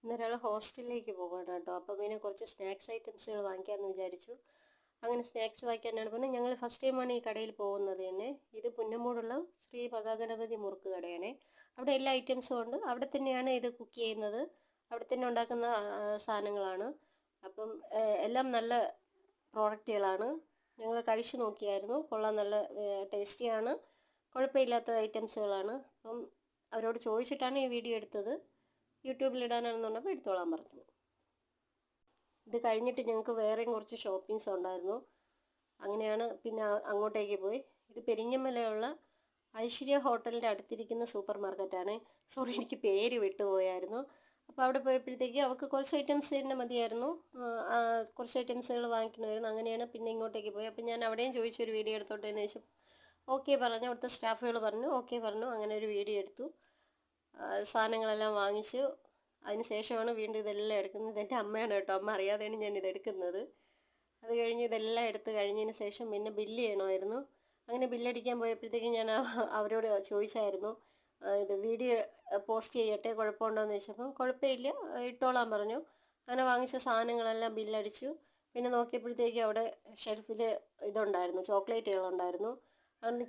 ഇന്നൊരാൾ ഹോസ്റ്റലിലേക്ക് പോകണം കേട്ടോ. അപ്പം പിന്നെ കുറച്ച് സ്നാക്സ് ഐറ്റംസുകൾ വാങ്ങിക്കാമെന്ന് വിചാരിച്ചു. അങ്ങനെ സ്നാക്സ് വാങ്ങിക്കാനാണ് പറഞ്ഞത്. ഞങ്ങൾ ഫസ്റ്റ് ടൈമാണ് ഈ കടയിൽ പോകുന്നത് തന്നെ. ഇത് പുന്നമ്മൂടുള്ള ശ്രീ മഹാഗണപതി മുറുക്ക് കടയാണേ. അവിടെ എല്ലാ ഐറ്റംസും ഉണ്ട്. അവിടെ തന്നെയാണ് ഇത് കുക്ക് ചെയ്യുന്നത്. അവിടെ തന്നെ ഉണ്ടാക്കുന്ന സാധനങ്ങളാണ്. അപ്പം എല്ലാം നല്ല പ്രോഡക്റ്റുകളാണ്. ഞങ്ങൾ കഴിച്ചു നോക്കിയായിരുന്നു. കൊള്ളാം, നല്ല ടേസ്റ്റിയാണ്. കുഴപ്പമില്ലാത്ത ഐറ്റംസുകളാണ്. അപ്പം അവരോട് ചോദിച്ചിട്ടാണ് ഈ വീഡിയോ എടുത്തത്. യൂട്യൂബിലിടാനാണെന്ന് പറഞ്ഞപ്പോൾ എടുത്തോളാൻ പറഞ്ഞു. ഇത് കഴിഞ്ഞിട്ട് ഞങ്ങൾക്ക് വേറെയും കുറച്ച് ഷോപ്പിങ്സ് ഉണ്ടായിരുന്നു. അങ്ങനെയാണ് പിന്നെ അങ്ങോട്ടേക്ക് പോയി. ഇത് പെരിങ്ങമലയുള്ള ഐശ്വര്യ ഹോട്ടലിൻ്റെ അടുത്തിരിക്കുന്ന സൂപ്പർ മാർക്കറ്റാണ്. സോറി, എനിക്ക് പേര് വിട്ടുപോയായിരുന്നു. അപ്പോൾ അവിടെ പോയപ്പോഴത്തേക്ക് അവൾക്ക് കുറച്ച് ഐറ്റംസ് തന്നെ മതിയായിരുന്നു. കുറച്ച് ഐറ്റംസുകൾ വാങ്ങിക്കണമായിരുന്നു. അങ്ങനെയാണ് പിന്നെ ഇങ്ങോട്ടേക്ക് പോയി. അപ്പോൾ ഞാൻ അവിടെയും ചോദിച്ചു ഒരു വീഡിയോ എടുത്തോട്ടെ എന്ന് ചോദിച്ചു. ഓക്കെ പറഞ്ഞു. അവിടുത്തെ സ്റ്റാഫുകൾ പറഞ്ഞു ഓക്കെ പറഞ്ഞു. അങ്ങനെ ഒരു വീഡിയോ എടുത്തു. സാധനങ്ങളെല്ലാം വാങ്ങിച്ചു. അതിന് ശേഷമാണ് വീണ്ടും ഇതെല്ലാം എടുക്കുന്നത്. ഇതെൻ്റെ അമ്മയാണ് കേട്ടോ. അമ്മ അറിയാതെയാണ് ഞാൻ ഇതെടുക്കുന്നത്. അത് കഴിഞ്ഞ് ഇതെല്ലാം എടുത്ത് കഴിഞ്ഞതിന് ശേഷം പിന്നെ ബില്ല് ചെയ്യണമായിരുന്നു. അങ്ങനെ ബില്ലടിക്കാൻ പോയപ്പോഴത്തേക്കും ഞാൻ അവരോട് ചോദിച്ചായിരുന്നു, ഇത് വീഡിയോ പോസ്റ്റ് ചെയ്യട്ടെ, കുഴപ്പമുണ്ടോ എന്ന് ചോദിച്ചപ്പം കുഴപ്പമില്ല, ഇട്ടോളാൻ പറഞ്ഞു. അങ്ങനെ വാങ്ങിച്ച സാധനങ്ങളെല്ലാം ബില്ലടിച്ചു. പിന്നെ നോക്കിയപ്പോഴത്തേക്കും അവിടെ ഷെൽഫിൽ ഇതുണ്ടായിരുന്നു, ചോക്ലേറ്റുകളുണ്ടായിരുന്നു.